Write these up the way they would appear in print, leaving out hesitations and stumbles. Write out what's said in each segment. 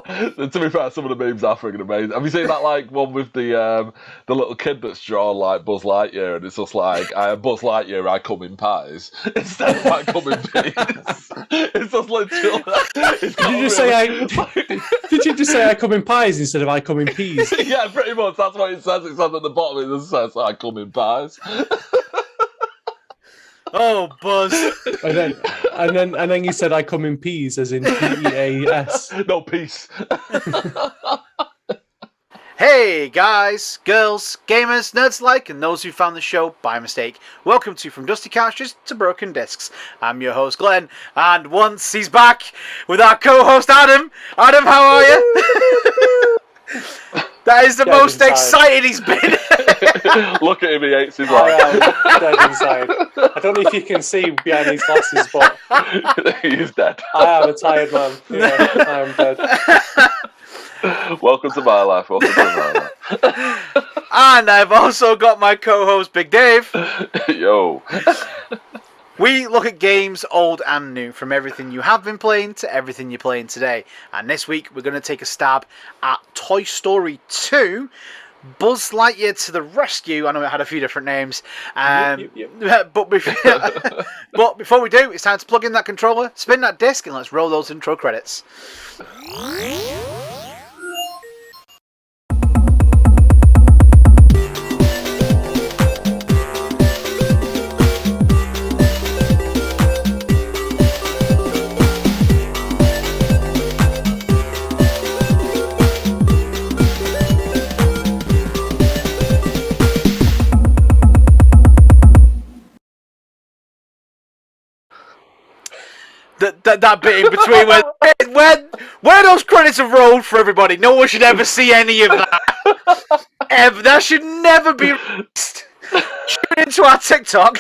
To be fair, some of the memes are freaking amazing. Have you seen that like one with the little kid that's drawn like Buzz Lightyear, and it's just like I am Buzz Lightyear, I come in pies instead of I come in peas. It's just literally. It's Did you just say Did you just say I come in pies instead of I come in peas? Yeah, pretty much. That's what it says. It says at the bottom. It just says I come in pies. Oh, Buzz. And then you said I come in peas, as in Peas. No, peace. Hey guys, girls, gamers, nerds alike, and those who found the show by mistake. Welcome to From Dusty Couches to Broken Discs. I'm your host Glenn, and once he's back with our co-host Adam. Adam, how are you? That is the most excited he's been. Look at him, he hates his life. I am dead inside. I don't know if you can see behind these glasses, but he's dead. I am a tired man. Yeah, I am dead. Welcome to my life. Welcome to my life. And I've also got my co-host Big Dave. Yo. We look at games old and new, from everything you have been playing to everything you're playing today. And this week we're going to take a stab at Toy Story 2, Buzz Lightyear to the Rescue. I know it had a few different names. Yep. But before we do, it's time to plug in that controller, spin that disc, and let's roll those intro credits. That bit in between where those credits are rolled for everybody. No one should ever see any of that. Ever. That should never be released. Tune into our TikTok.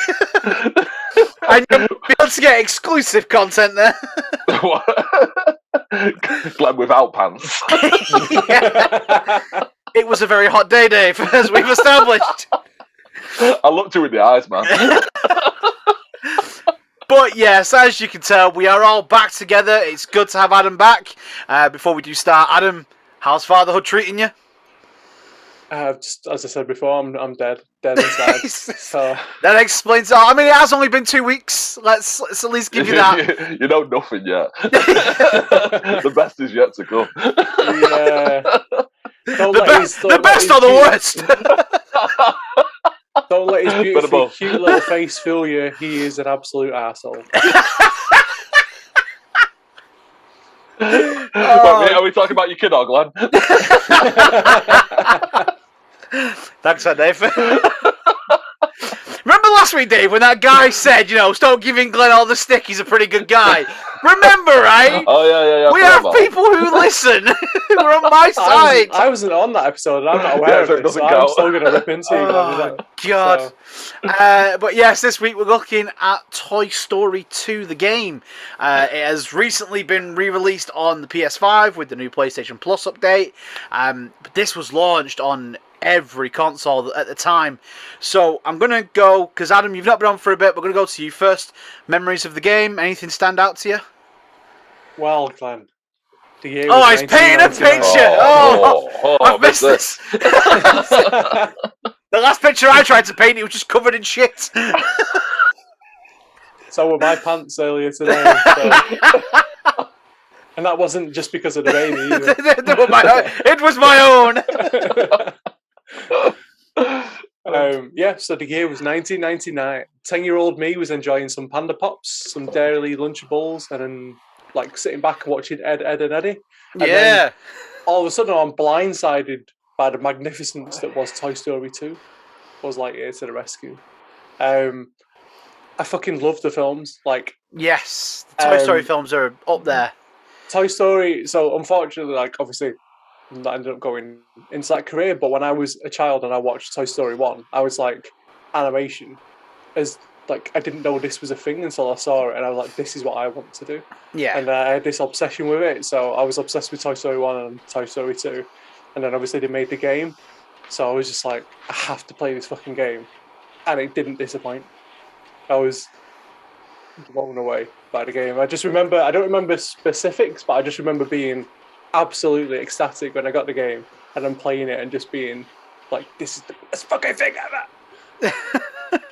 And you'll be able to get exclusive content there. Glenn without pants. Yeah. It was a very hot day, Dave, as we've established. I looked you in the eyes, man. But yes, as you can tell, we are all back together. It's good to have Adam back. Before we do start, Adam, how's fatherhood treating you? Just as I said before, I'm dead inside. So that explains all. I mean, it has only been 2 weeks. Let's at least give you that. You know nothing yet. The best is yet to come. Yeah. The best or the worst. Don't let his beautiful, cute little face fool you. He is an absolute arsehole. Wait, are we talking about your kid or Glenn? Thanks for that, Dave. Remember last week, Dave, when that guy said, stop giving Glenn all the stick, he's a pretty good guy. Remember, right? Oh, yeah. We have people who listen, who are on my side. I wasn't on that episode, and I'm not aware of it, so I'm still going to rip into you. Oh, God. So. But yes, this week we're looking at Toy Story 2, the game. It has recently been re-released on the PS5 with the new PlayStation Plus update. But this was launched on every console at the time. So I'm going to go, because Adam, you've not been on for a bit, we're going to go to you first. Memories of the game, anything stand out to you? Well, Glenn. He's painting a picture! I've missed this! The last picture I tried to paint, it was just covered in shit. So were my pants earlier today. So. And that wasn't just because of the baby either. It was my own! So the year was 1999. 10-year-old me was enjoying some Panda Pops, some Dairy Lunchables, and then sitting back and watching Ed, Edd and Eddy. And then all of a sudden I'm blindsided by the magnificence that was Toy Story 2. Was Lightyear to the Rescue. I fucking love the films. Yes, the Toy Story films are up there. Toy Story, so unfortunately, obviously I ended up going into that career, but when I was a child and I watched Toy Story 1, I was animation is I didn't know this was a thing until I saw it, and I was like, this is what I want to do. Yeah. And I had this obsession with it, so I was obsessed with Toy Story 1 and Toy Story 2, and then obviously they made the game, so I was just like, I have to play this fucking game, and it didn't disappoint. I was blown away by the game. I don't remember specifics, but I just remember being absolutely ecstatic when I got the game and I'm playing it and just being like, this is the best fucking thing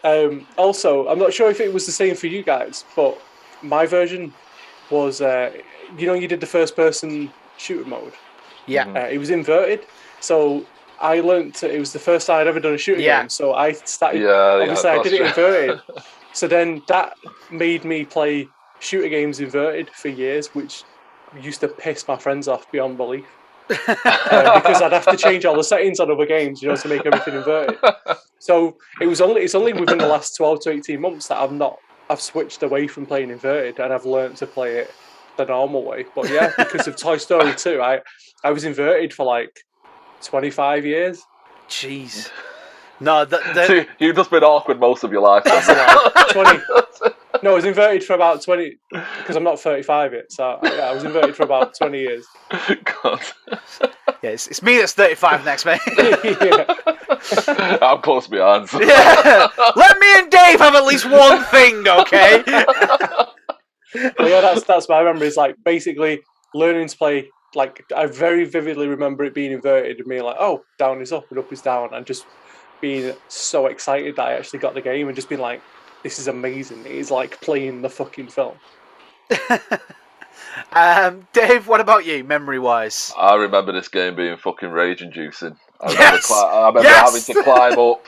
ever. Also, I'm not sure if it was the same for you guys, but my version was, you did the first person shooter mode. Yeah. It was inverted. So I learned it was the first time I'd ever done a shooter game. So I started, obviously I did it inverted. So then that made me play shooter games inverted for years, which used to piss my friends off beyond belief. Because I'd have to change all the settings on other games, to make everything inverted. So it's only within the last 12 to 18 months that I've switched away from playing inverted and I've learned to play it the normal way. But yeah, because of Toy Story 2, I was inverted for like 25 years. Jeez. No, See, you've just been awkward most of your life. 20. No, I was inverted for about 20, because I'm not 35 yet, so yeah, I was inverted for about 20 years. God. Yeah, it's me that's 35 next, mate. I'm close behind. Yeah. Let me and Dave have at least one thing, okay? But yeah, that's my memory. Is like basically learning to play. Like I very vividly remember it being inverted and being like, "Oh, down is up and up is down," and just being so excited that I actually got the game and just being like, "This is amazing!" It's like playing the fucking film. Dave, what about you, memory-wise? I remember this game being fucking rage-inducing. I remember having to climb up,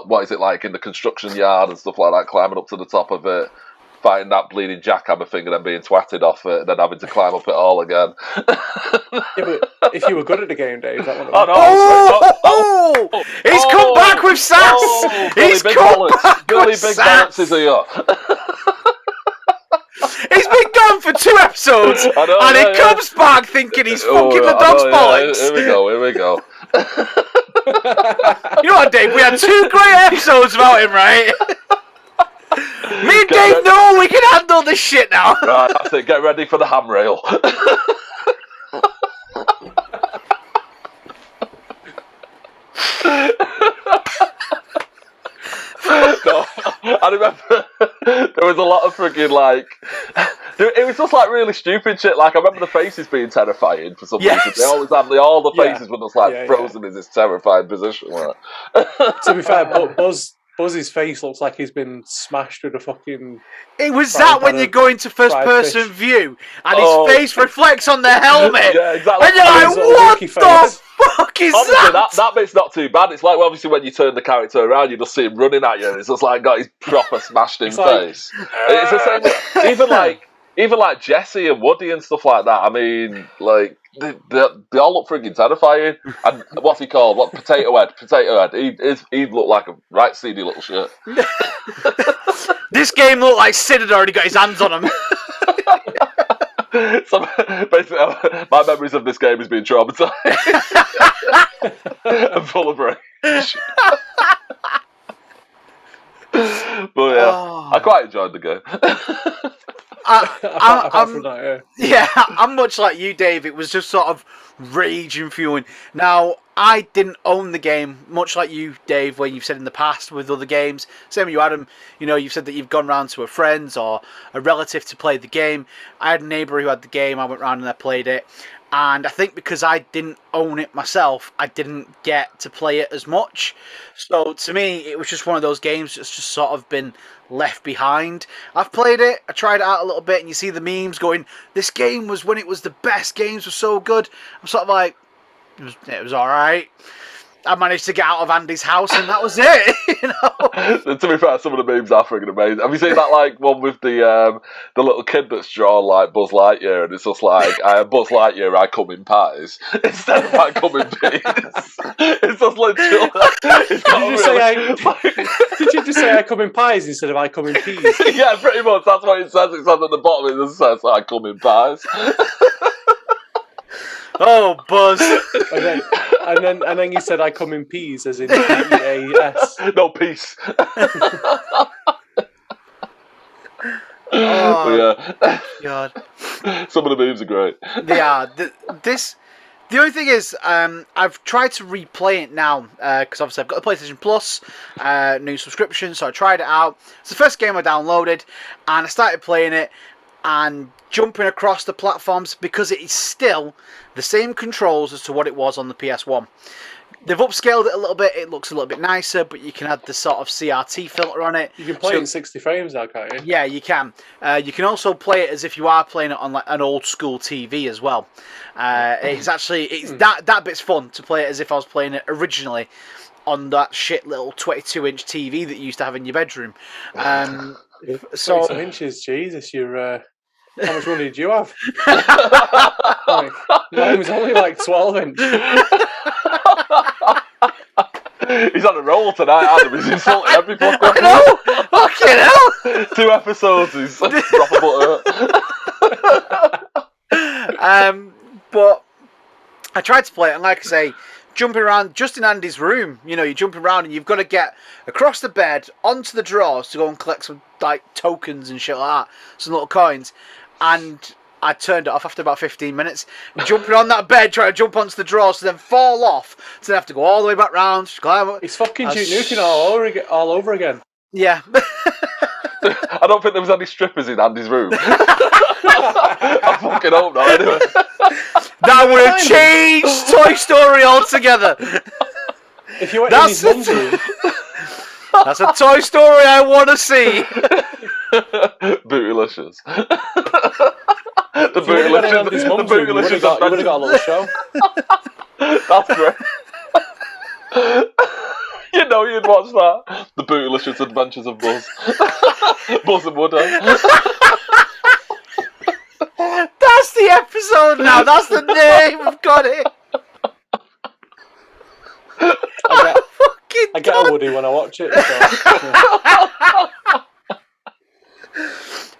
what is it like in the construction yard and stuff like that, climbing up to the top of it, fighting that bleeding jackhammer thing and then being twatted off it, and then having to climb up it all again. Yeah, but if you were good at the game, Dave, that would have he's come back with sass! He's come back with sass! Is here. He's been gone for 2 episodes, and he comes back thinking he's fucking the dog's bollocks. Here we go. You know what, Dave? We had 2 great episodes about him, right? Me and Dave know we can handle this shit now. Right, that's it. Get ready for the handrail. No, I remember there was a lot of freaking it was just like really stupid shit. Like I remember the faces being terrifying for some reason. They always had all the faces were just frozen in this terrifying position. To be fair, Buzz's face looks like he's been smashed with a fucking... It was that when you go into first-person view, and his face reflects on the helmet. Yeah, exactly. And you're like, what the fuck is Honestly, that? That bit's not too bad. It's like, obviously, when you turn the character around, you just see him running at you, and it's just like got his proper smashed-in face. It's the same... Even like Jesse and Woody and stuff like that. I mean, like they all look freaking terrifying. And what's he called? What Potato Head? Potato Head. He'd look like a right seedy little shit. This game looked like Sid had already got his hands on him. So basically, my memories of this game is being traumatized and full of rage. But yeah, I quite enjoyed the game. I'm much like you, Dave. It was just sort of rage and fueling. Now, I didn't own the game, much like you, Dave, where you've said in the past with other games. Same with you, Adam. You've said that you've gone round to a friend or a relative to play the game. I had a neighbour who had the game. I went round and I played it. And I think because I didn't own it myself, I didn't get to play it as much. So to me, it was just one of those games that's just sort of been left behind. I've played it, I tried it out a little bit, and you see the memes going, this game was when it was the best, games were so good. I'm sort of like, it was alright. I managed to get out of Andy's house and that was it. To be fair, some of the memes are freaking amazing. Have you seen that one with the little kid that's drawn like Buzz Lightyear, and it's just like, I am Buzz Lightyear, I come in pies instead of I come in peas. It's just literally. Did you just say I come in pies instead of I come in peas? Yeah, pretty much. That's what it says. It says at the bottom. It just says I come in pies. Oh, Buzz! and then you said I come in peas, as in P-E-A-S. No, peace. Oh, yeah. God. Some of the memes are great. They are. The only thing is, I've tried to replay it now, because obviously I've got the PlayStation Plus new subscription, so I tried it out. It's the first game I downloaded, and I started playing it, and jumping across the platforms, because it is still the same controls as to what it was on the PS1. They've upscaled it a little bit. It looks a little bit nicer, but you can add the sort of CRT filter on it. You can play it in 60 frames now, can't you? Yeah, you can. You can also play it as if you are playing it on like an old school TV as well. It's that bit's fun to play it as if I was playing it originally on that shit little 22-inch TV that you used to have in your bedroom. So 22 inches, Jesus, you're. How much money did you have? Mine was only like 12 inch. He's on a roll tonight, Adam. He's insulting everybody. I know! Fucking hell! 2 episodes, he's proper butter. But I tried to play it, and like I say, jumping around just in Andy's room, you're jumping around and you've got to get across the bed, onto the drawers to go and collect some like tokens and shit like that, some little coins. And I turned it off after about 15 minutes. Jumping on that bed, trying to jump onto the drawers, to then fall off, to then have to go all the way back round. It's fucking Duke Nukem all over again. Yeah. I don't think there was any strippers in Andy's room. I fucking hope not, anyway. That would have changed Toy Story altogether. If you went in his mum's room. That's a Toy Story I want to see. Bootylicious. The Bootylicious. You would have got a little show. That's great. You'd watch that. The Bootylicious Adventures of Buzz. Buzz and Woody. That's the episode now. That's the name. We've got it. I get a Woody when I watch it. So, yeah.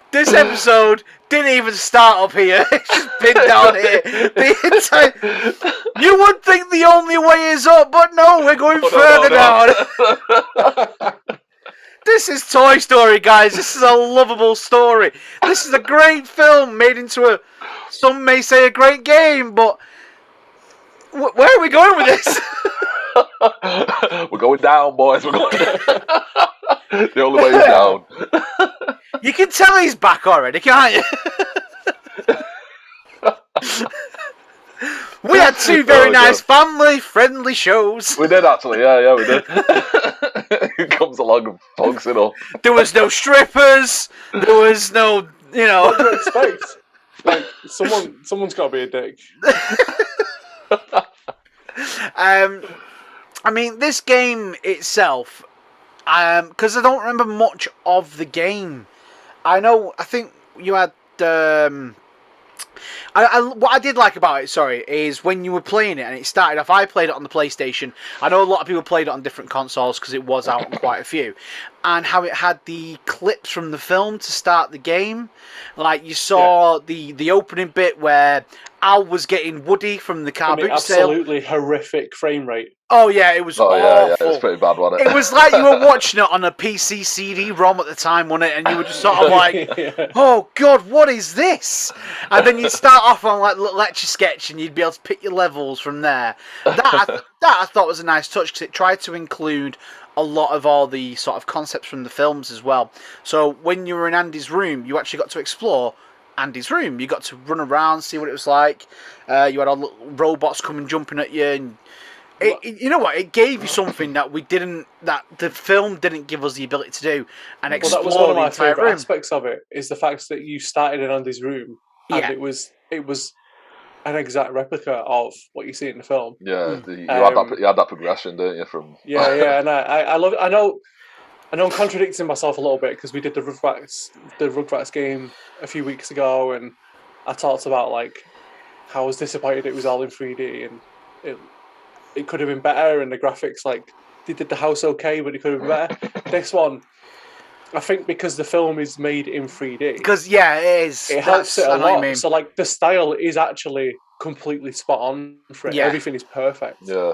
This episode didn't even start up here. It's just been down here. You would think the only way is up, but no, we're going further down. This is Toy Story, guys. This is a lovable story. This is a great film made into some may say a great game, but where are we going with this? We're going down, boys. We're going down. The only way is down. You can tell he's back already, can't you? We had 2 very nice family-friendly shows. We did, actually. Yeah, we did. He comes along and fogs it up. There was no strippers. There was no, What do you expect? Like, someone's got to be a dick. I mean, this game itself, because I don't remember much of the game. I think you had. What I did like about it, is when you were playing it and it started off. I played it on the PlayStation. I know a lot of people played it on different consoles because it was out on quite a few. And how it had the clips from the film to start the game. Like you saw the opening bit where Al was getting Woody from the car boot sale. Absolutely horrific frame rate. Oh yeah, it was awful. Yeah, it was pretty bad, wasn't it? It was like you were watching it on a PC CD-ROM at the time, wasn't it? And you were just sort of like, oh god, what is this? And then you'd start off on like lecture sketch, and you'd be able to pick your levels from there. That I thought was a nice touch because it tried to include a lot of all the sort of concepts from the films as well. So when you were in Andy's room, you actually got to explore Andy's room. You got to run around, see what it was like. You had all little robots coming jumping at you, and you know what? It gave you something that the film didn't give us the ability to do, and explore that was one of my favourite room. Aspects of it is the fact that you started in Andy's room, and it was an exact replica of what you see in the film. Yeah, you had that progression, didn't you? From and I love it. I know I'm contradicting myself a little bit because we did the Rugrats game a few weeks ago, and I talked about like how I was disappointed it was all in 3D, and it could have been better, and the graphics, like, they did the house okay, but it could have been better. This one, I think because the film is made in 3D. Because, it is. It helps it a lot. So, like, the style is actually completely spot on for it. Yeah. Everything is perfect. Yeah.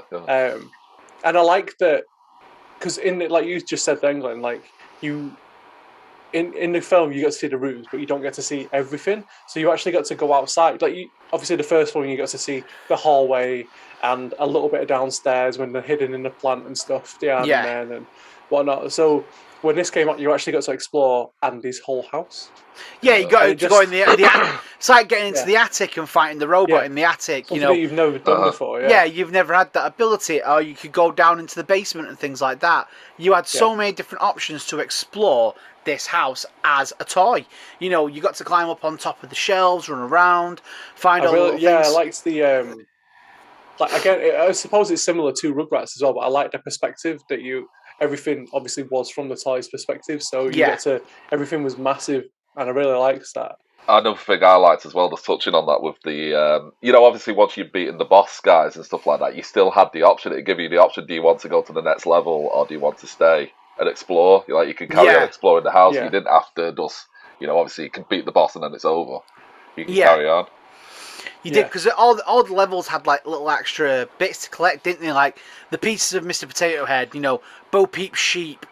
And I like that, because like you just said then, Glenn, like, in the film, you get to see the rooms, but you don't get to see everything. So you actually got to go outside. Like, obviously, the first one, you got to see the hallway and a little bit of downstairs when they're hidden in the plant and stuff, the Iron Man and whatnot. So when this came out, you actually got to explore Andy's whole house. Yeah, you got to go in the it's like getting into the attic and fighting the robot in the attic. Something that you've never done before. Yeah, you've never had that ability, or you could go down into the basement and things like that. You had so many different options to explore this house as a toy. You know, you got to climb up on top of the shelves, run around, find all the little things. Yeah, I liked the like again. I suppose it's similar to Rugrats as well, but I like the perspective that everything obviously was from the toy's perspective, so you get to everything was massive, and I really liked that. Another thing I liked as well, just touching on that with the, obviously once you've beaten the boss guys and stuff like that, you still had the option. It gave you the option: do you want to go to the next level or do you want to stay and explore? You can carry on exploring the house. You didn't have to just, obviously you can beat the boss and then it's over. You can carry on. You did, because all the levels had like little extra bits to collect, didn't they? Like the pieces of Mr. Potato Head, Bo Peep sheep,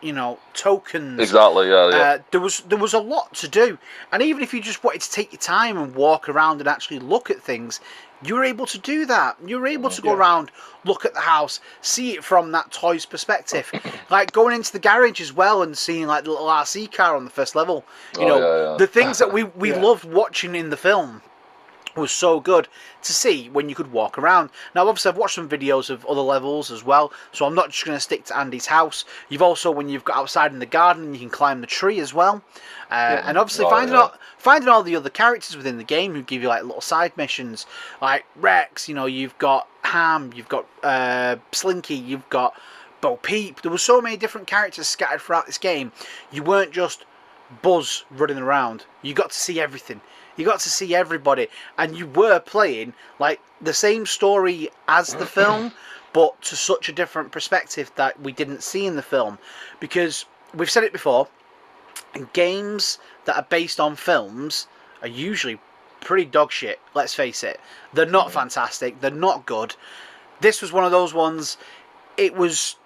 tokens. Exactly, yeah. There was a lot to do, and even if you just wanted to take your time and walk around and actually look at things, you were able to do that. You were able to go around, look at the house, see it from that toy's perspective. Like going into the garage as well and seeing like the little RC car on the first level. The things that we loved watching in the film was so good to see when you could walk around. Now, obviously, I've watched some videos of other levels as well, so I'm not just going to stick to Andy's house. You've also, when you've got outside in the garden, you can climb the tree as well. And obviously, finding all the other characters within the game who give you like little side missions, like Rex. You've got Ham, you've got Slinky, you've got Bo Peep. There were so many different characters scattered throughout this game. You weren't just Buzz running around. You got to see everything. You got to see everybody, and you were playing like the same story as the film, but to such a different perspective that we didn't see in the film. Because we've said it before, games that are based on films are usually pretty dog shit. Let's face it, they're not fantastic. They're not good. This was one of those ones. It was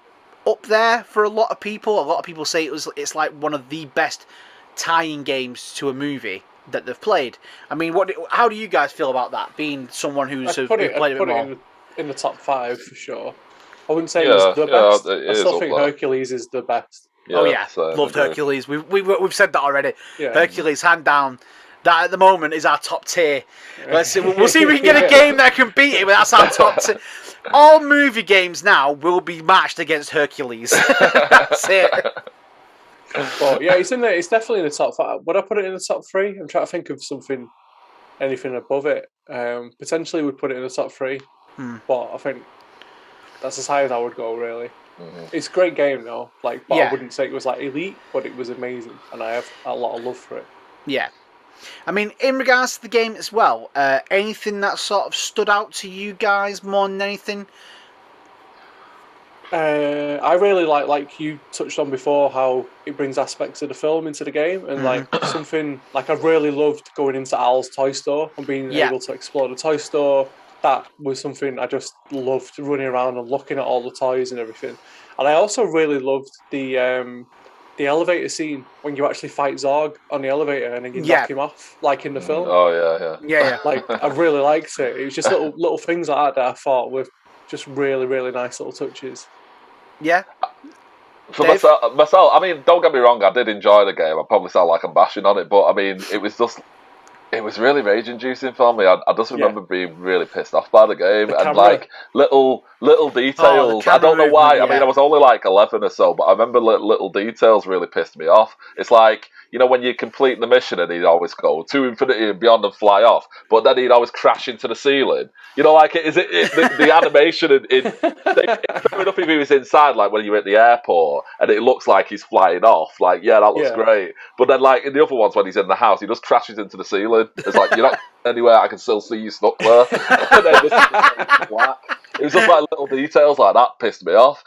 up there for a lot of people. A lot of people say it's like one of the best tie-in games to a movie that they've played. I mean, how do you guys feel about that? Being someone who's played it a bit more in the top 5 for sure. I wouldn't say it was the best. I still think Hercules is the best. Loved Hercules. We've said that already. Hercules, hand down. That at the moment is our top tier. Let's see. We'll see if we can get a game that can beat it. But that's our top tier. All movie games now will be matched against Hercules. That's it. But yeah, it's in there. It's definitely in the top 5. Would I put it in the top 3? I'm trying to think of anything above it. Potentially would put it in the top 3, but I think that's as high as I would go. Really, it's a great game though. But I wouldn't say it was like elite, but it was amazing, and I have a lot of love for it. Yeah, I mean, in regards to the game as well, anything that sort of stood out to you guys more than anything? I really like you touched on before, how it brings aspects of the film into the game, and something like I really loved going into Al's toy store and being able to explore the toy store. That was something I just loved, running around and looking at all the toys and everything. And I also really loved the elevator scene when you actually fight Zorg on the elevator and then you knock him off, like in the film. Oh yeah. Like I really liked it. It was just little things like that I thought were just really, really nice little touches. Yeah. For myself, I mean, don't get me wrong, I did enjoy the game. I probably sound like I'm bashing on it, but I mean, it was really rage-inducing for me. I just remember being really pissed off by the game, and like little details. I don't know why. I mean, I was only like 11 or so, but I remember little details really pissed me off. It's like, when you complete the mission and he'd always go to infinity and beyond and fly off, but then he'd always crash into the ceiling. The animation fair enough if he was inside, like when you're at the airport and it looks like he's flying off, like, that looks great. But then like in the other ones when he's in the house, he just crashes into the ceiling. It's like, you're not anywhere, I can still see you stuck there. And then it was just like little details like that pissed me off.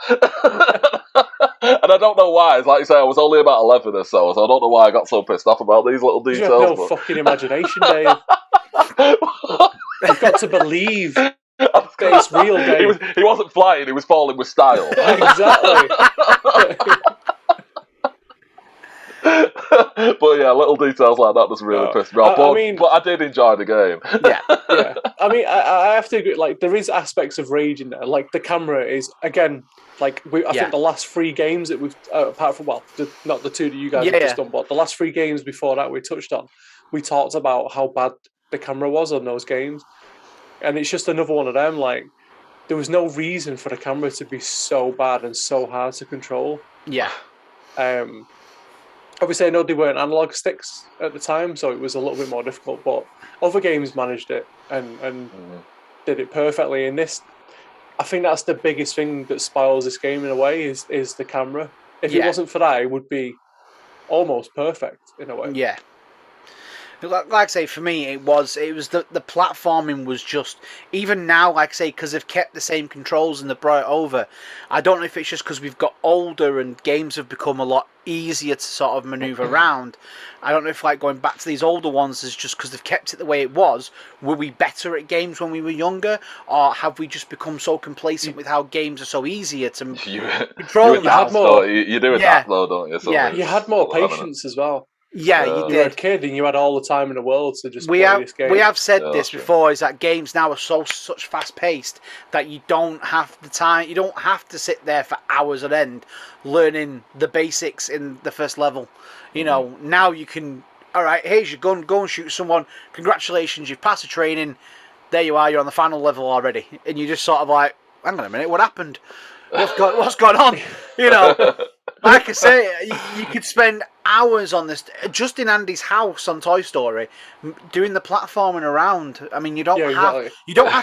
And I don't know why. It's like you say, I was only about 11 or so I don't know why I got so pissed off about these little details. You have no fucking imagination, Dave. You've got to believe that it's real, Dave. He wasn't flying, he was falling with style. Exactly. But yeah, little details like that just really pissed me off. But I did enjoy the game. Yeah. I mean, I have to agree. Like, there is aspects of rage in there. Like, the camera is, again, like, I think the last 3 games that we've, apart from, not the 2 that you guys have just done, but the last 3 games before that we touched on, we talked about how bad the camera was on those games. And it's just another one of them. Like, there was no reason for the camera to be so bad and so hard to control. Yeah. Obviously, I know they weren't analog sticks at the time, so it was a little bit more difficult. But other games managed it and did it perfectly. And this, I think that's the biggest thing that spoils this game in a way is the camera. If it wasn't for that, it would be almost perfect in a way. Yeah. Like I say, for me, it was the platforming was just, even now, like I say, because they've kept the same controls and they brought it over. I don't know if it's just because we've got older and games have become a lot easier to sort of maneuver around. I don't know if like going back to these older ones is just because they've kept it the way it was. Were we better at games when we were younger, or have we just become so complacent with how games are so easier to control? You do adapt though, don't you? So you had more patience as well. Yeah, you did. You were a kid and you had all the time in the world to just play this game. We have said this before, is that games now are such fast paced that you don't have the time. You don't have to sit there for hours on end learning the basics in the first level. You know, now you can. All right, here's your gun. Go and shoot someone. Congratulations, you've passed the training. There you are. You're on the final level already, and you're just sort of like, hang on a minute, what happened? What's going on? You know. Like I say, you could spend hours on this, just in Andy's house on Toy Story, doing the platforming around. I mean, you don't have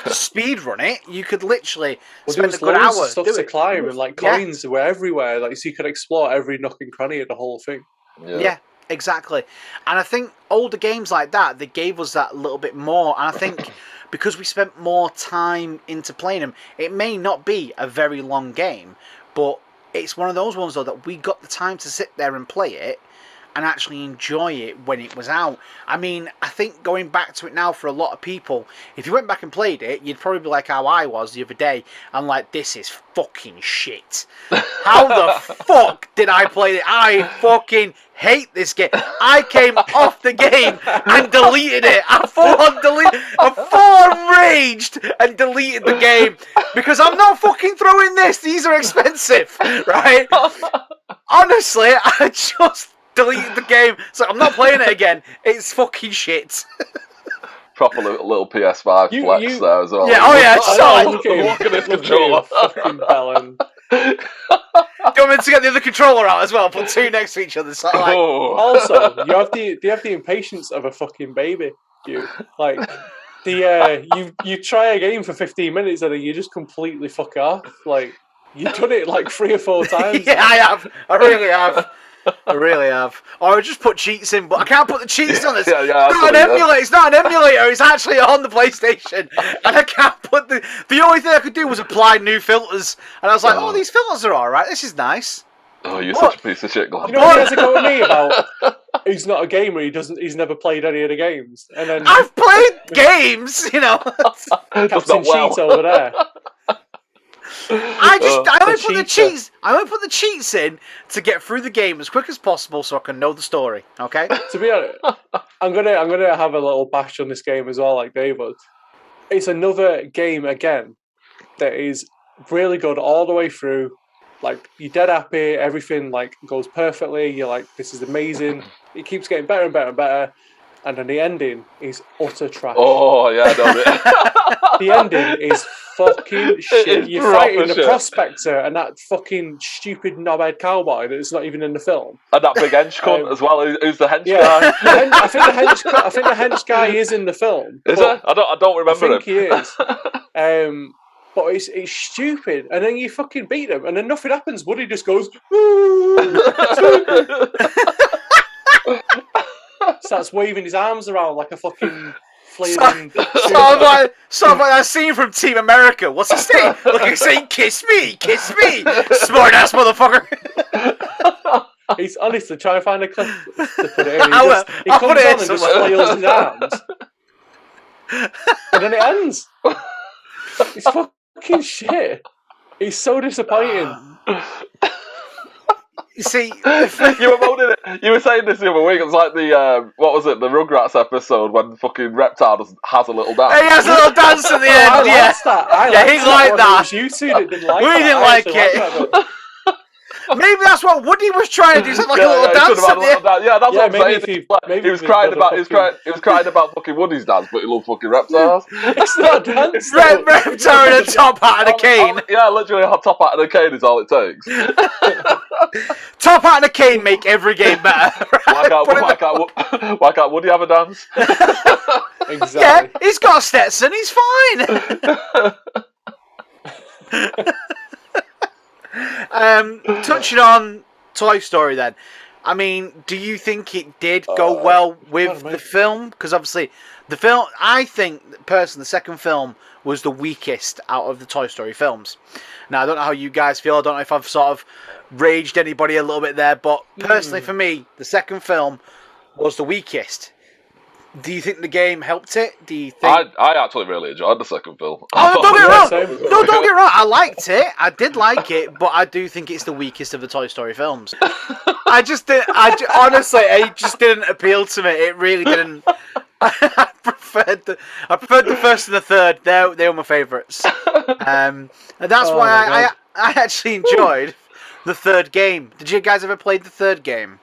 to speed run it. You could literally spend a good hour. Stuff to climb and like coins were everywhere, like so you could explore every nook and cranny of the whole thing. Yeah, exactly. And I think older games like that, they gave us that little bit more. And I think because we spent more time into playing them, it may not be a very long game, but it's one of those ones, though, that we got the time to sit there and play it and actually enjoy it when it was out. I mean, I think going back to it now for a lot of people, if you went back and played it, you'd probably be like how I was the other day. I'm like, this is fucking shit. How the fuck did I play it? I fucking hate this game. I came off the game and deleted it. I full-on raged and deleted the game because I'm not fucking throwing this. These are expensive, right? Honestly, I just deleted the game. So I'm not playing it again. It's fucking shit. Proper little PS5 flex there as well. Yeah, oh yeah, so look at this controller. Fucking bellend. Do you want me to get the other controller out as well? Put 2 next to each other. So like... Also, you have the impatience of a fucking baby. You try a game for 15 minutes and then you just completely fuck off. Like you've done it like 3 or 4 times. Yeah, I have. I really have. I really have. Or I just put cheats in, but I can't put the cheats on this. It's not an emulator. It's not an emulator. It's actually on the PlayStation, and I can't put the only thing I could do was apply new filters, and I was like, oh, these filters are all right. This is nice. Oh, you're such a piece of shit, Glenn. You know what he has to go with me about? He's not a gamer. He's never played any of the games. And then I've played games, you know. Captain Cheat over there. I only put the cheats in to get through the game as quick as possible so I can know the story. Okay. To be honest, I'm gonna have a little bash on this game as well, like David. It's another game again that is really good all the way through. Like you're dead happy, everything like goes perfectly. You're like, this is amazing. It keeps getting better and better and better. And then the ending is utter trash. Oh yeah, I know it. The ending is fucking shit. You're fighting the prospector and that fucking stupid knobhead cowboy that's not even in the film. And that big hench cunt as well. Who's the hench guy? I think the hench guy is in the film. Is it? I don't remember him. I think he is. But it's stupid, and then you fucking beat him, and then nothing happens. Woody just goes, starts waving his arms around like a fucking flailing. Sounds like that scene from Team America. What's he saying? Look, he's saying, "Kiss me, smart ass motherfucker." He's honestly trying to find a clip to put it in. He comes on and just flails his arms, and then it ends. It's fucking shit. It's so disappointing. You see, you were moaning it. You were saying this the other week. It was like the what was it? The Rugrats episode when fucking Reptar has a little dance. He has a little dance at the end. I Yeah, liked that. he liked that. It was you two that didn't like We that. didn't like it. Maybe that's what Woody was trying to do. Like a little dance at the end. Yeah, that's what I'm saying. Maybe he was crying about fucking Woody's dance, but he loved fucking Reptar's. It's not a dance. Reptar in a top hat and a cane. Yeah, literally a top hat and a cane is all it takes. Top hat and a cane make every game better. Why can't Woody have a dance? Exactly. Yeah, he's got a Stetson. He's fine. Touching on Toy Story then, I mean, do you think it did go well with the film? Because obviously the film, I think personally the second film was the weakest out of the Toy Story films. Now I don't know how you guys feel, I don't know if I've sort of raged anybody a little bit there, but personally for me the second film was the weakest. Do you think the game helped it? Do you think... I actually really enjoyed the second film. Oh, don't get me wrong. No, don't get me wrong. I liked it. I did like it, but I do think it's the weakest of the Toy Story films. Honestly, it just didn't appeal to me. It really didn't. I preferred the first and the third. They were my favourites. And that's why I actually enjoyed the third game. Did you guys ever play the third game?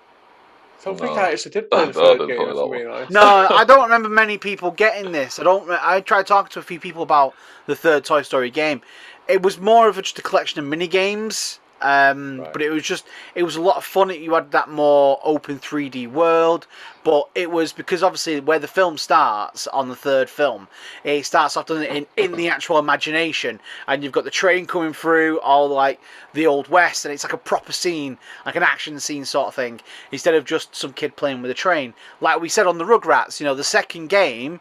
I don't think I actually did play the third game, to be honest. No, I don't remember many people getting this. I tried talking to a few people about the third Toy Story game. It was more of just a collection of mini games. But it was a lot of fun. You had that more open 3D world, but it was because obviously where the film starts on the third film, it starts off in the actual imagination, and you've got the train coming through all like the old west, and it's like a proper scene, like an action scene sort of thing, instead of just some kid playing with a train. Like we said on the Rugrats, the second game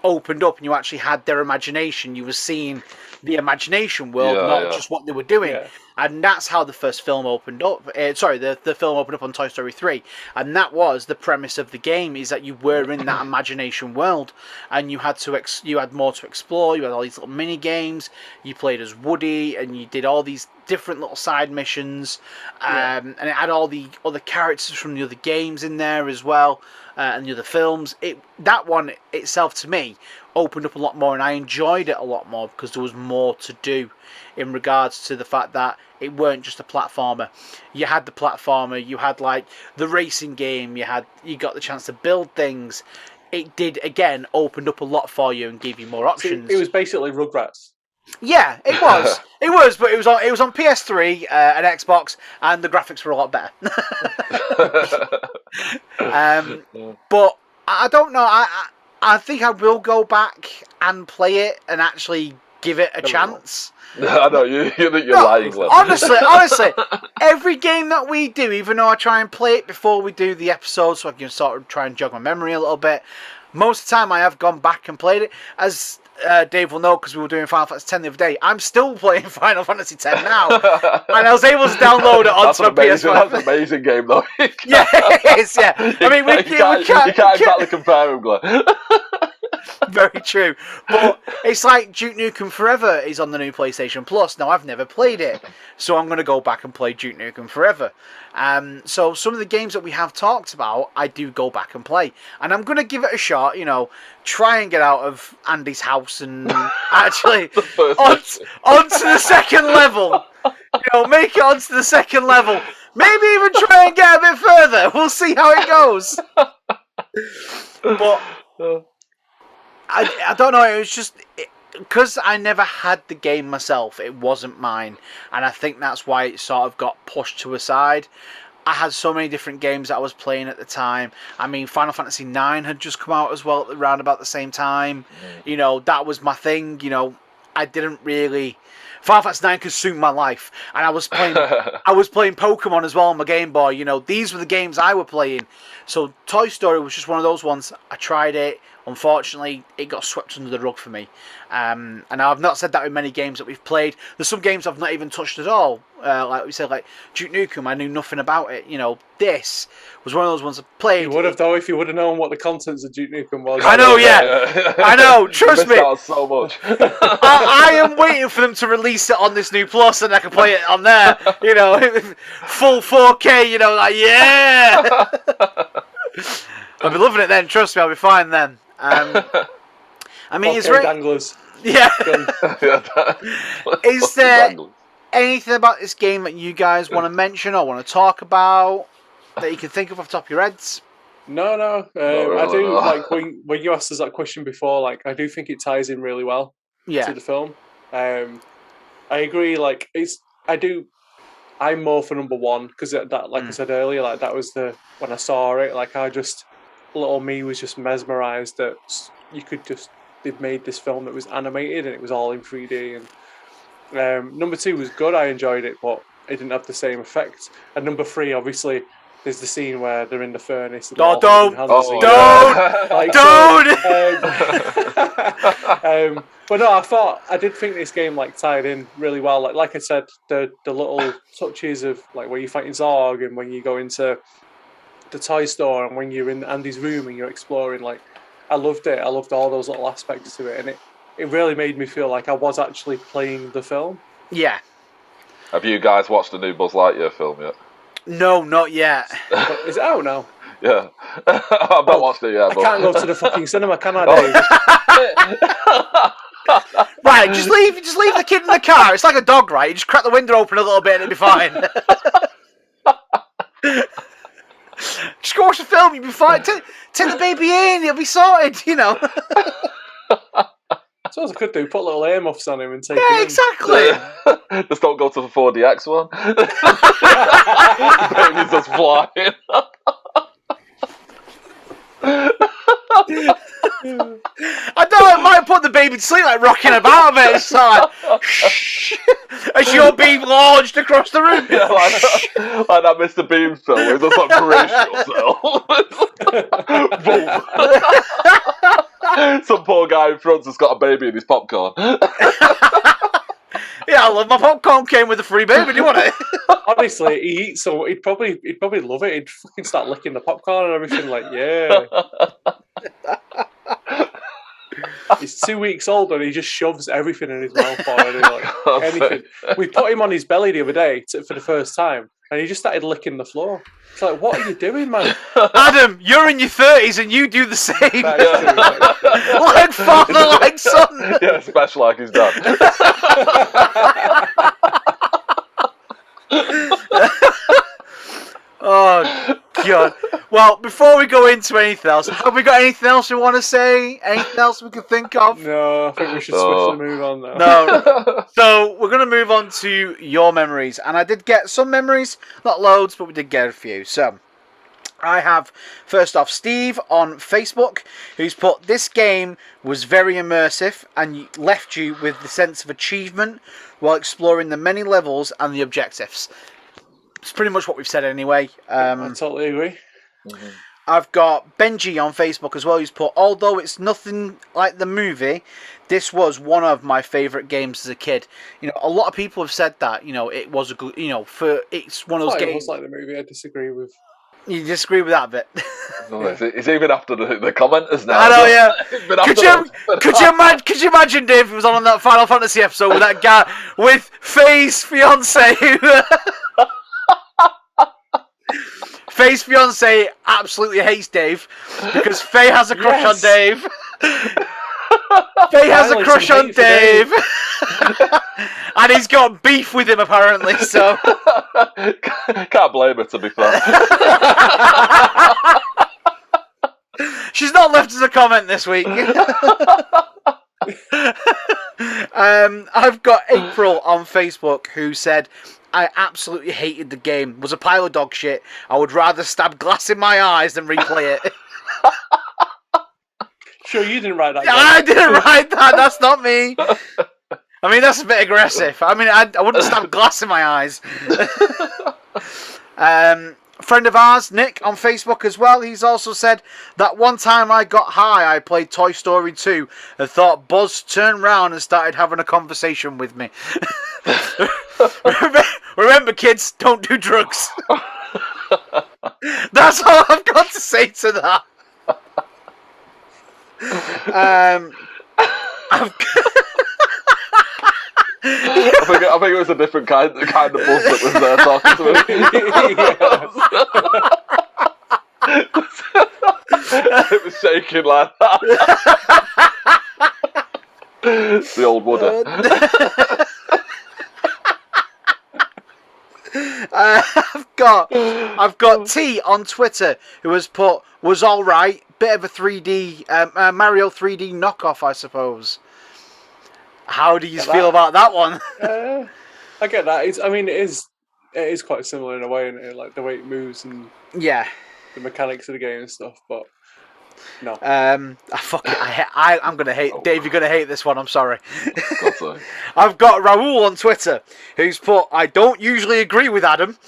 opened up and you actually had their imagination. You were seeing the imagination world, not just what they were doing. Yeah. And that's how the first film opened up. The film opened up on Toy Story 3. And that was the premise of the game, is that you were in that imagination world. And you had more to explore. You had all these little mini games. You played as Woody, and you did all these different little side missions. And it had all the other characters from the other games in there as well. And the other films. That one itself, to me, opened up a lot more, and I enjoyed it a lot more because there was more to do in regards to the fact that it weren't just a platformer. You had the platformer, you had like the racing game, you got the chance to build things. It did, again, opened up a lot for you and gave you more options. It was basically Rugrats. Yeah, it was. It was, but it was on PS3 and Xbox, and the graphics were a lot better. But I don't know. I think I will go back and play it and actually give it a chance. I know you think you're lying. Honestly, every game that we do, even though I try and play it before we do the episode, so I can sort of try and jog my memory a little bit, most of the time I have gone back and played it. As Dave will know, because we were doing Final Fantasy X the other day, I'm still playing Final Fantasy X now, and I was able to download it onto my PS5. That's an amazing game, though. Yeah, it is. Yeah, I mean, you can't exactly compare them, Glenn. Very true. But it's like Duke Nukem Forever is on the new PlayStation Plus. Now, I've never played it, so I'm going to go back and play Duke Nukem Forever. So some of the games that we have talked about, I do go back and play. And I'm going to give it a shot, try and get out of Andy's house and actually onto the second level. Make it onto the second level. Maybe even try and get a bit further. We'll see how it goes. But I don't know, it was just because I never had the game myself, it wasn't mine, and I think that's why it sort of got pushed to a side. I had so many different games that I was playing at the time. I mean, Final Fantasy IX had just come out as well around about the same time. That was my thing. I didn't really... Final Fantasy IX consumed my life, and I was playing Pokemon as well on my Game Boy. These were the games I were playing. So Toy Story was just one of those ones. I tried it, unfortunately, it got swept under the rug for me. And I've not said that with many games that we've played. There's some games I've not even touched at all. Like we said, like Duke Nukem, I knew nothing about it. You know, this was one of those ones I played. You would have, though, if you would have known what the contents of Duke Nukem was. I know, yeah. I know, trust me. Out so much. I am waiting for them to release it on this new Plus and I can play it on there. You know, full 4K, you know, like, yeah! I'll be loving it then, trust me, I'll be fine then. I mean, it's danglers. Yeah. Is there anything about this game that you guys want to mention or want to talk about that you can think of off the top of your heads? No. I do like when you asked us that question before. Like, I do think it ties in really well to the film. I agree. Like, I'm more for number one because that, like I said earlier, like that was when I saw it. Like, little me was just mesmerised that they've made this film that was animated and it was all in 3D. And number two was good. I enjoyed it, but it didn't have the same effect. And number three, obviously, there's the scene where they're in the furnace. And don't! But no, I did think this game like tied in really well. Like I said, the little touches of like where you're fighting Zorg and when you go into the toy store and when you're in Andy's room and you're exploring. Like, I loved it. I loved all those little aspects to it, and it really made me feel like I was actually playing the film. Yeah. Have you guys watched the new Buzz Lightyear film yet? No, not yet. Is it out now? Yeah. I've not watched it yet. I can't go to the fucking cinema, can I, Dave? Right, just leave the kid in the car. It's like a dog, right? You just crack the window open a little bit and it'll be fine. Just go watch the film, you'll be fine. Take the baby in, he'll be sorted, you know. That's what I could do, put little earmuffs on him and take him in. Exactly. Just don't go to the 4DX one. Baby's just flying. I don't might put the baby to sleep, like rocking about a bit. It's like, shh, as you're being launched across the room. Yeah, like that Mr. Bean film where he's just like brace yourself. Some poor guy in front's just got a baby in his popcorn. Yeah, I love my popcorn. Came with a free baby. Do you want it? Honestly, he eats so he'd probably love it. He'd fucking start licking the popcorn and everything. Like, yeah. He's 2 weeks old and he just shoves everything in his mouth already. Like anything. We put him on his belly the other day for the first time, and he just started licking the floor. It's like, what are you doing, man? Adam, you're in your 30s and you do the same. Like father, like son. Yeah, special like his dad. Oh, God. Well, before we go into anything else, have we got anything else we want to say? Anything else we can think of? No, I think we should swiftly move on now. No. So, we're going to move on to your memories. And I did get some memories, not loads, but we did get a few. So, I have, first off, Steve on Facebook, who's put, this game was very immersive and left you with the sense of achievement while exploring the many levels and the objectives. It's pretty much what we've said anyway. I totally agree. Mm-hmm. I've got Benji on Facebook as well, who's put, although it's nothing like the movie, this was one of my favourite games as a kid. You know, a lot of people have said that, you know, it was a good, you know, it's one of those games. It was like the movie, I disagree with. You disagree with that bit? No, it's even after the commenters now. I know, yeah. Could you imagine, Dave, if it was on that Final Fantasy episode with that guy with Faye's fiance? Faye's fiance absolutely hates Dave because Faye has a crush on Dave. Faye has a crush on Dave. And he's got beef with him apparently, so can't blame her, to be fair. She's not left us a comment this week. I've got April on Facebook who said, I absolutely hated the game. Was a pile of dog shit. I would rather stab glass in my eyes than replay it. Sure, you didn't write that. I didn't write that. That's not me. I mean, that's a bit aggressive. I mean, I wouldn't stab glass in my eyes. friend of ours, Nick, on Facebook as well, he's also said that one time I got high, I played Toy Story 2 and thought Buzz turned round and started having a conversation with me. Remember, kids, don't do drugs. That's all I've got to say to that. I think it was a different kind of Buzz that was there talking to me. It was shaking like that. The old Woody. I've got T on Twitter who has put was all right, bit of a 3D Mario 3D knockoff, I suppose. How do you feel about that one? I get that. It is quite similar in a way, like the way it moves and yeah, the mechanics of the game and stuff. But no, I'm gonna hate Dave. You're gonna hate this one. I'm sorry. So. I've got Raoul on Twitter who's put, I don't usually agree with Adam,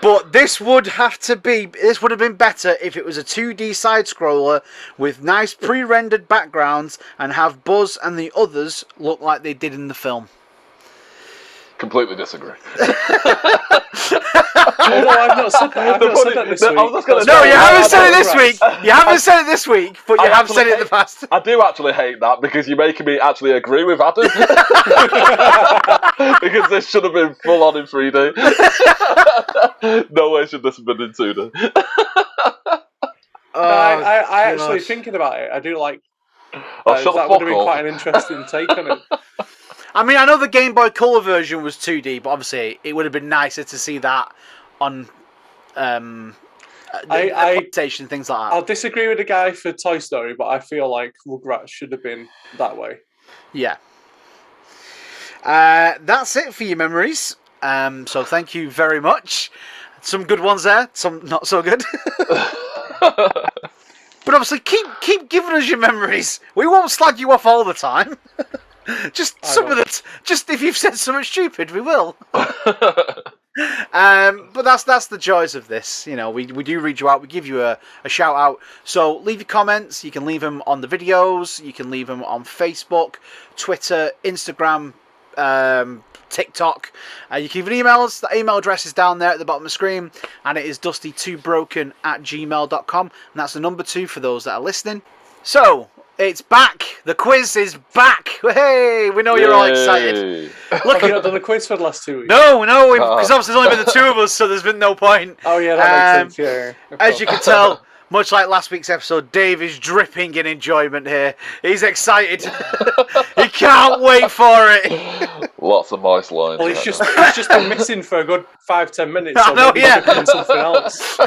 but this would have been better if it was a 2D side scroller with nice pre-rendered backgrounds and have Buzz and the others look like they did in the film. Completely disagree. I've not said that this week. No, you haven't said it this week. You haven't said it this week, but you have said it in the past. I do actually hate that because you're making me actually agree with Adam. Because this should have been full on in 3D. No way should this have been in 2D. I actually, thinking about it, I do like that would have been quite an interesting take on it. I mean, I know the Game Boy Color version was 2D, but obviously it would have been nicer to see that on adaptation, things like that. I'll disagree with the guy for Toy Story, but I feel like Rugrats should have been that way. Yeah. That's it for your memories. So thank you very much. Some good ones there, some not so good. But obviously, keep giving us your memories. We won't slag you off all the time. Just some of it. Just if you've said something stupid, we will. But that's the joys of this. You know, we do read you out. We give you a shout out. So leave your comments. You can leave them on the videos. You can leave them on Facebook, Twitter, Instagram, TikTok. You can even email us. The email address is down there at the bottom of the screen, and it is dusty2broken@gmail.com, and that's the number 2 for those that are listening. So it's back. The quiz is back. Hey, we know you're all excited. Look, have you not done the quiz for the last 2 weeks? No, because obviously there's only been the 2 of us, so there's been no point. Oh yeah, that makes sense. Yeah. As you can tell, much like last week's episode, Dave is dripping in enjoyment here. He's excited. He can't wait for it. Lots of moist lines. Well, he's just been missing for a good 5-10 minutes. So I know, yeah. Doing something else.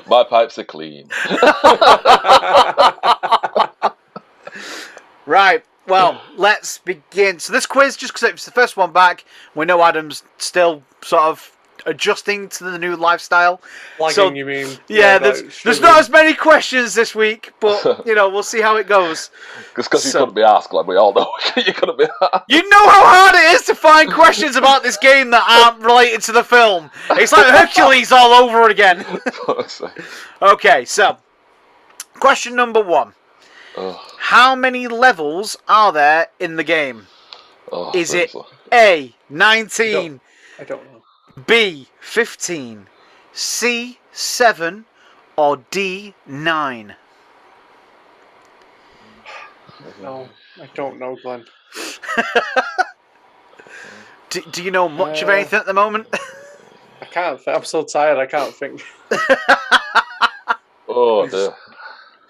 My pipes are clean. Right, well, let's begin. So this quiz, just because it's the first one back, we know Adam's still sort of adjusting to the new lifestyle. Lagging, you mean? Yeah, there's not as many questions this week, but, you know, we'll see how it goes. Because you couldn't be asked, Glenn. We all know you couldn't be asked. You know how hard it is to find questions about this game that aren't related to the film. It's like Hercules all over again. Okay, so, question number 1. How many levels are there in the game? Is it A, 19? I don't know. B, 15, C, 7, or D, 9? No, I don't know, Glenn. Do you know much of anything at the moment? I can't. I'm so tired. I can't think. Oh dear.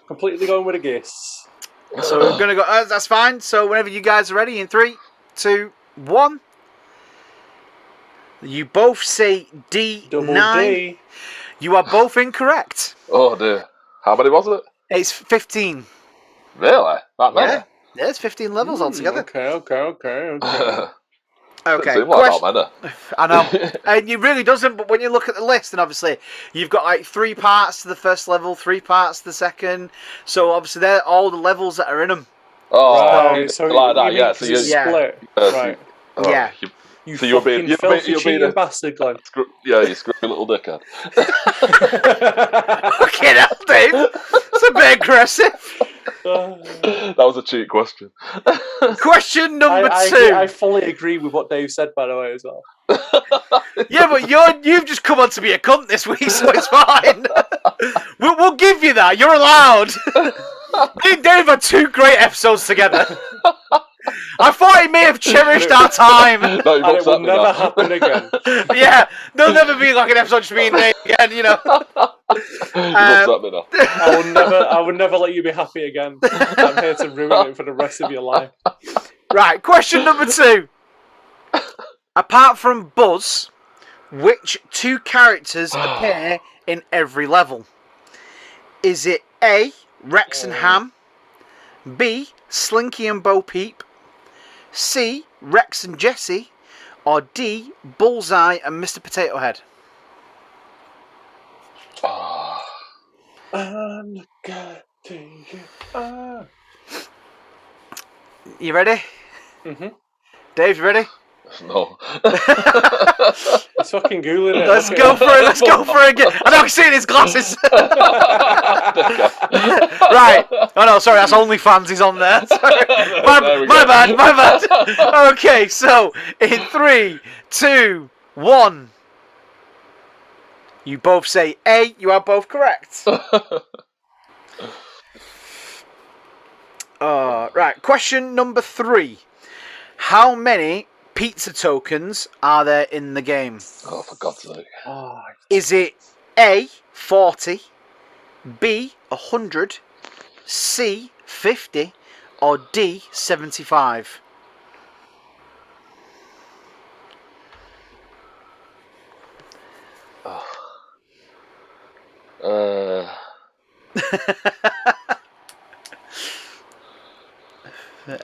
Completely going with a guess. So we're gonna go. That's fine. So whenever you guys are ready, in 3, 2, 1. You both say D9. Double D. You are both incorrect. Oh dear. How many was it? It's 15. Really? That many? Yeah, there's 15 levels altogether. Okay. Okay. Seem like that many. I know. And it really doesn't, but when you look at the list, and obviously you've got like 3 parts to the first level, 3 parts to the second. So obviously they're all the levels that are in them. Oh, right. So like that, yeah. So you split. Right. Yeah. You So you're fucking being- filthy you're being cheating a- bastard, Glenn. Yeah, you screwy little dickhead. Fucking hell, Dave. It's a bit aggressive. That was a cheat question. Question number I 2. I fully agree with what Dave said, by the way, as well. Yeah, but you've just come on to be a cunt this week, so it's fine. We'll give you that. You're allowed. Me and Dave had 2 great episodes together. I thought he may have cherished our time. No, you've And it upset will me never now. happen again. Yeah, there'll never be like an episode just me and Dave again, you know. You've upset me now. I will never let you be happy again. I'm here to ruin it for the rest of your life. Right, question number 2. Apart from Buzz, which 2 characters appear in every level? Is it A, Rex and Ham, B, Slinky and Bo Peep, C, Rex and Jesse, or D, Bullseye and Mr. Potato Head? You ready? Mm-hmm. Dave, you ready? No. It's fucking Googling it. Let's go for it. Let's go for it again. I know, I can see it in his glasses. Right. Oh no, sorry, that's OnlyFans. He's on there. Sorry. My bad. Okay, so in 3, 2, 1. You both say A. You are both correct. Right. Question number 3. How many pizza tokens are there in the game? Oh, for God's sake. Is it A, 40, B, 100, C, 50, or D, 75?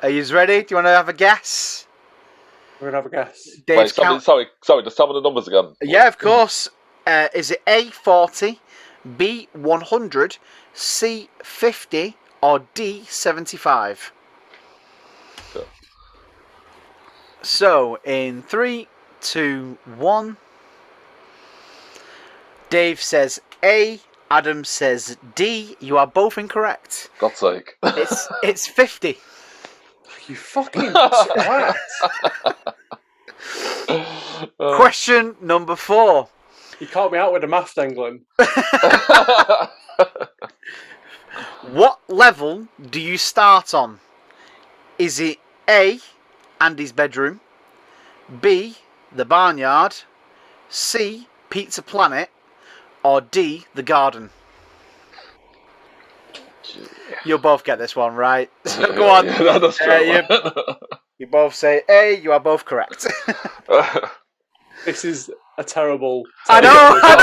Are you ready? Do you want to have a guess? We're going to have a guess. Dave's Wait, sorry, just tell me the numbers again. Yeah, of course. Is it A, 40, B, 100, C, 50, or D, 75? Sure. So, in 3, 2, 1. Dave says A, Adam says D. You are both incorrect. God's sake. It's 50. You fucking twat. Question number 4. You caught me out with the math, England. What level do you start on? Is it A, Andy's bedroom, B, the barnyard, C, Pizza Planet, or D, the garden? You'll both get this one right. So go on. Yeah, that's true. You both say A. You are both correct. This is a terrible. I know. I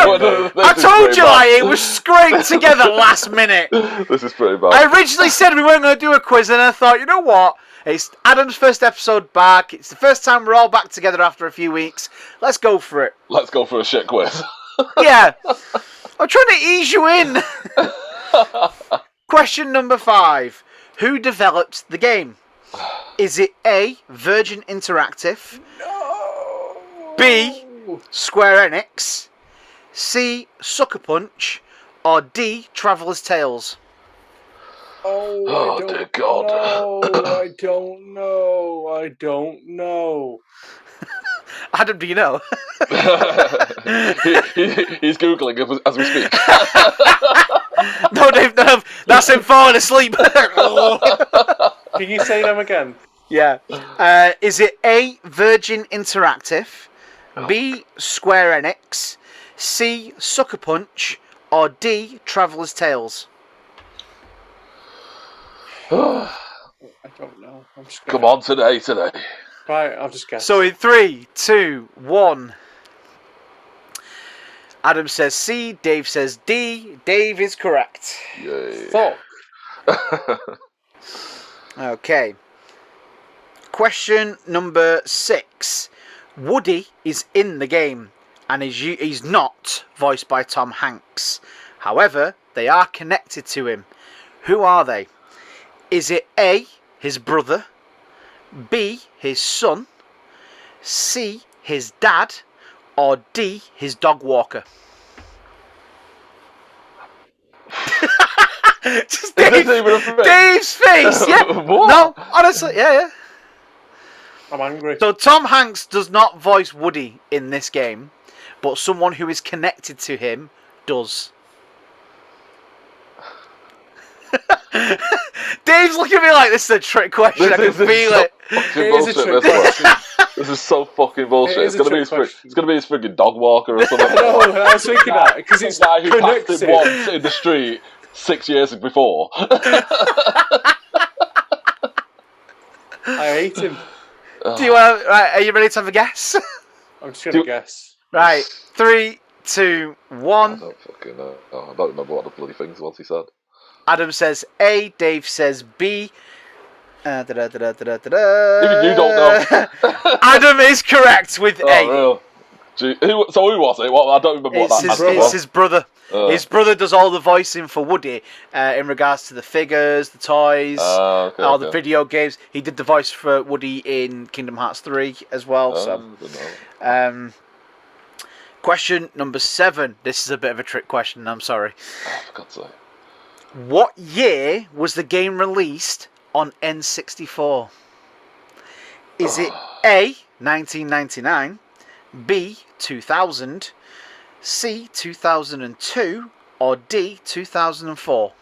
This is told pretty you, bad. like, it was scraped together last minute. This is pretty bad. I originally said we weren't going to do a quiz, and I thought, you know what? It's Adam's first episode back. It's the first time we're all back together after a few weeks. Let's go for it. Let's go for a shit quiz. Yeah. I'm trying to ease you in. Question number 5. Who developed the game? Is it A, Virgin Interactive? No. B, Square Enix? C, Sucker Punch? Or D, Traveller's Tales? Oh, dear God. I don't know. I don't know. Adam, do you know? He's Googling as we speak. No, Dave, no. That's him falling asleep. Can you say them again? Yeah. Is it A, Virgin Interactive? B, Square Enix? C, Sucker Punch? Or D, Traveller's Tales? I don't know. I'm just Come on, today. Right, I'll just guess. So in 3, 2, 1. Adam says C, Dave says D. Dave is correct. Yay. Fuck. Okay. Question number 6. Woody is in the game and he's not voiced by Tom Hanks. However, they are connected to him. Who are they? Is it A, his brother, B, his son, C, his dad, or D, his dog walker? Just Dave's face. Yeah. No, honestly, yeah. I'm angry. So Tom Hanks does not voice Woody in this game, but someone who is connected to him does. Dave's looking at me like this is a trick question. I can feel it. It is a trick question. This is so fucking bullshit. It's gonna be his friggin' dog walker or something. No, I was thinking that because it's guy who passed connected. him once in the street 6 years before. I hate him. Do you want? Right, are you ready to have a guess? I'm just gonna guess. Right, 3, 2, 1. I don't fucking know. I don't remember what the bloody things was he said. Adam says A. Dave says B. Even you don't know. Adam is correct with A. Real. So who was it? Well, I don't remember what that was. was. It's his brother. His brother does all the voicing for Woody in regards to the figures, the toys, all the video games. He did the voice for Woody in Kingdom Hearts 3 as well. Question number 7. This is a bit of a trick question. I'm sorry. Oh, for God's sake. What year was the game released on N64? Is it A, 1999, B, 2000, C, 2002, or D, 2004?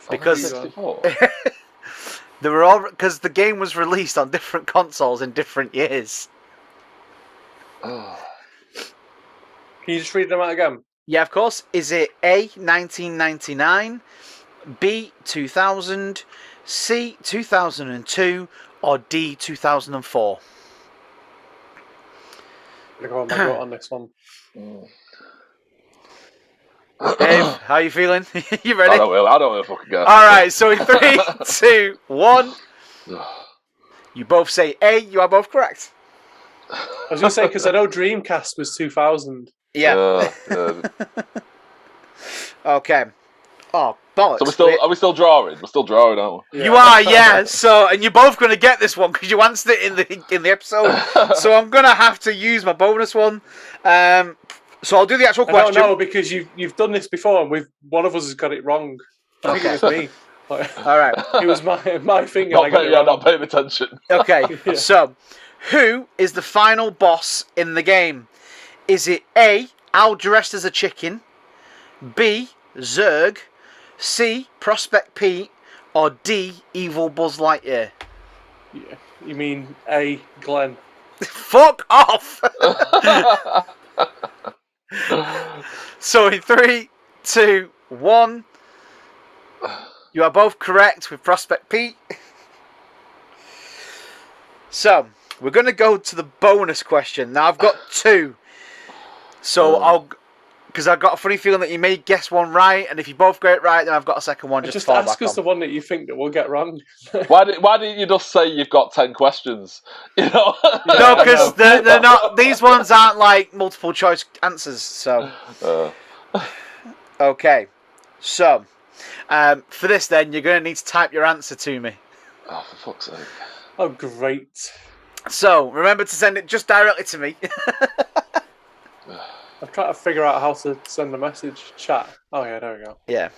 Because they were all because the game was released on different consoles in different years. Can you just read them out again? Yeah, of course. Is it A, 1999, B, 2000, C, 2002, or D, 2004? I'm going to go on this one. Dave, how are you feeling? You ready? I don't really fucking guess. Alright, so in 3, 2, 1. You both say A, you are both correct. I was going to say, because I know Dreamcast was 2000. Yeah. Okay. Oh, bollocks. So are we still drawing? We're still drawing, aren't we? Yeah. You are, yeah. So, and you're both going to get this one because you answered it in the episode. So I'm going to have to use my bonus one. So I'll do the actual question. No, because you've done this before, and one of us has got it wrong. I think it was me. All right. It was my thing. Not paying attention. Okay. Yeah. So, who is the final boss in the game? Is it A, Al dressed as a chicken, B, Zurg, C, Prospect Pete, or D, Evil Buzz Lightyear? Yeah, you mean A, Glenn? Fuck off! So in 3, 2, 1, you are both correct with Prospect Pete. So we're going to go to the bonus question. Now I've got 2. So because I've got a funny feeling that you may guess one right, and if you both get it right, then I've got a second one. Just fall ask back us the one that you think that we'll get wrong. Why didn't you just say you've got 10 questions? You know? No, because they're not. These ones aren't like multiple choice answers. So okay, so for this, then you're going to need to type your answer to me. Oh, for fuck's sake! Oh, great. So remember to send it just directly to me. I'm trying to figure out how to send a message. Chat. Oh yeah, there we go. Yeah.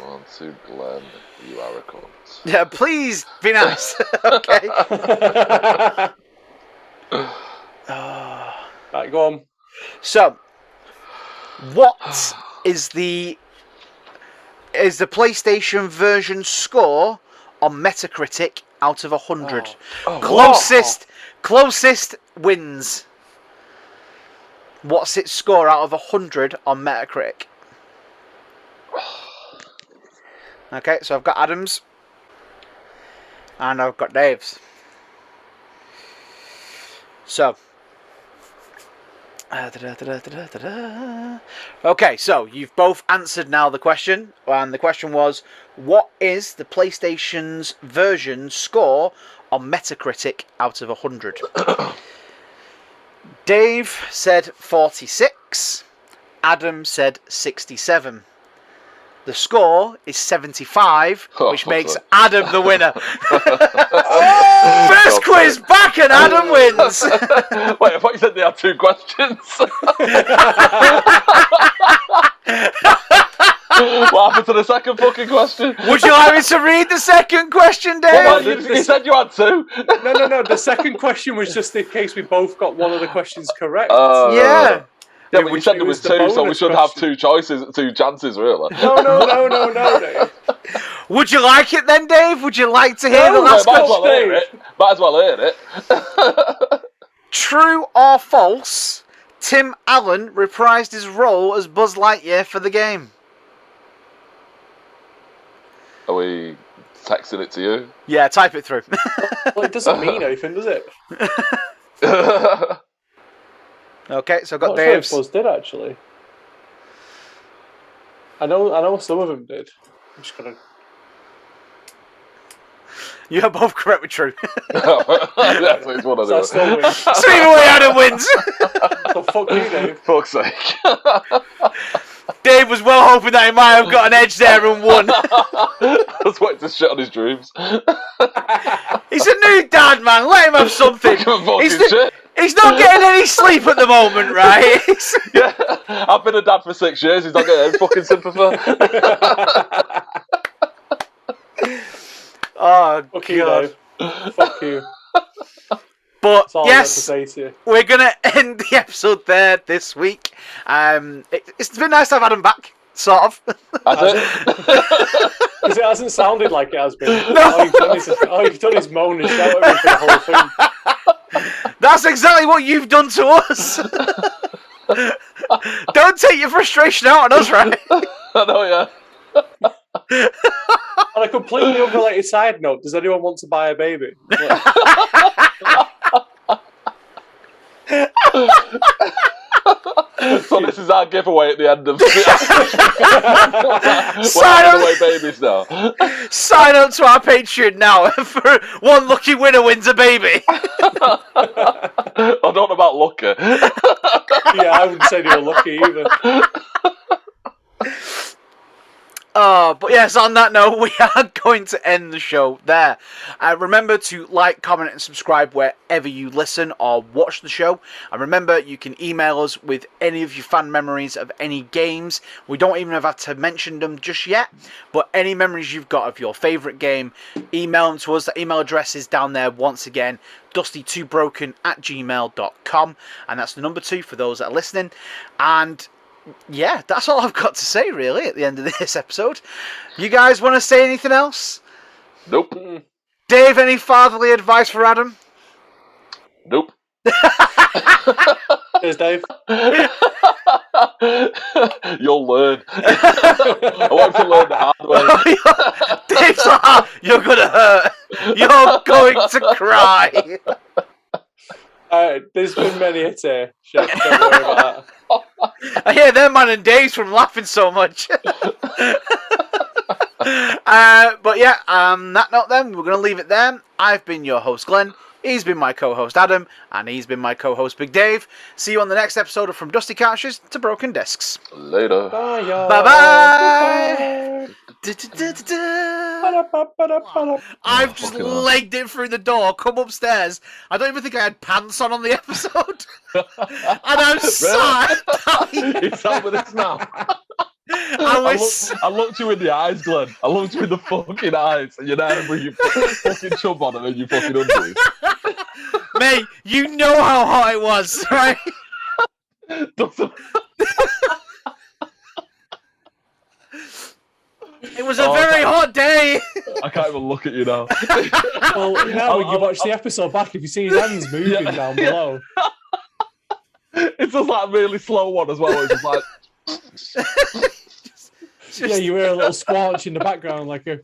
On to Glenn, you are a cunt. Yeah, please be nice. Okay. Right, go on. So, what is the PlayStation version score on Metacritic out of 100? Closest wins. What's its score out of 100 on Metacritic? Okay, so I've got Adam's. And I've got Dave's. So. Okay, so you've both answered now the question. And the question was, what is the PlayStation's version score on Metacritic out of 100? Dave said 46. Adam said 67. The score is 75, which makes Adam the winner. First quiz back and Adam wins. Wait, I thought you said they had 2 questions. What happened to the second fucking question? Would you like me to read the second question, Dave? Well, you said you had 2. No. The second question was just in case we both got one of the questions correct. Yeah. Yeah, but you said there was 2, so we should have 2 choices, 2 chances, really. No, Dave. Would you like it then, Dave? Would you like to hear the last question? Might as well hear it. True or false? Tim Allen reprised his role as Buzz Lightyear for the game. Are we texting it to you? Yeah, type it through. Well, it doesn't mean anything, does it? Okay, so I've got Dave's. Dave's. Buzz did actually. I know some of them did. I'm just gonna. You're both correct with true. Yes, it's one of them. So I still win. So either way, Adam wins. So fuck you, Dave. Fuck's sake. Dave was well hoping that he might have got an edge there and won. I was waiting to shit on his dreams. He's a new dad, man. Let him have something. He's not getting any sleep at the moment, right? Yeah, I've been a dad for 6 years. He's not getting any fucking sympathy. Oh, Fuck God. you, Dave. Fuck you. But That's all yes, I got to say to you. we're going to end the episode there this week. It's been nice to have Adam back, sort of. Has it? Because it hasn't sounded like it has been. No. All you've done is moan and shout at me for the whole thing. That's exactly what you've done to us. Don't take your frustration out on us, right? I know, yeah. On a completely unrelated side note, does anyone want to buy a baby? So this is our giveaway at the end of the We're giving away babies now. Sign up to our Patreon now for one lucky winner wins a baby. I don't know about lucky. Yeah, I wouldn't say they were lucky either. But yes, on that note, we are going to end the show there. Remember to like, comment, and subscribe wherever you listen or watch the show. And remember, you can email us with any of your fan memories of any games. We don't even have to mention them just yet, but any memories you've got of your favourite game, email them to us. The email address is down there once again, dusty2broken@gmail.com, and that's the number 2 for those that are listening. And yeah, that's all I've got to say, really, at the end of this episode. You guys want to say anything else? Nope. Dave, any fatherly advice for Adam? Nope. Cheers, Dave. You'll learn. I want to learn the hard way. Dave's like, you're going to hurt. You're going to cry. There's been many a tear. Don't worry about that. I hear them man and Dave's from laughing so much. But yeah, that note then, we're going to leave it there. I've been your host, Glenn. He's been my co-host, Adam. And he's been my co-host, Big Dave. See you on the next episode of From Dusty Couches to Broken Discs. Later. Bye, y'all. Bye-bye. Bye. I've just legged it through the door, come upstairs. I don't even think I had pants on the episode. And I'm sad. You tell me this now. I looked you in the eyes, Glenn. I looked you in the fucking eyes, and you're there with your fucking chub on and you fucking undies. Mate, you know how hot it was, right? It was a very hot day. I can't even look at you now. Well, now when you watch the episode back, if you see his hands moving down below. It's just like a really slow one as well. It's just like... Yeah, you hear a little squelch in the background like a...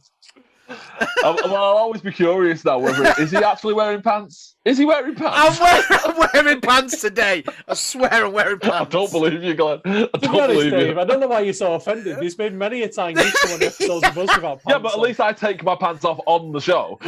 I'll always be curious now whether is he actually wearing pants? Is he wearing pants? I'm wearing pants today. I swear I'm wearing pants. I don't believe you, Glenn. I To be honest, Dave, I don't know why you're so offended. There's been many a time you've come on episodes of us without pants. Yeah, but at least I take my pants off on the show.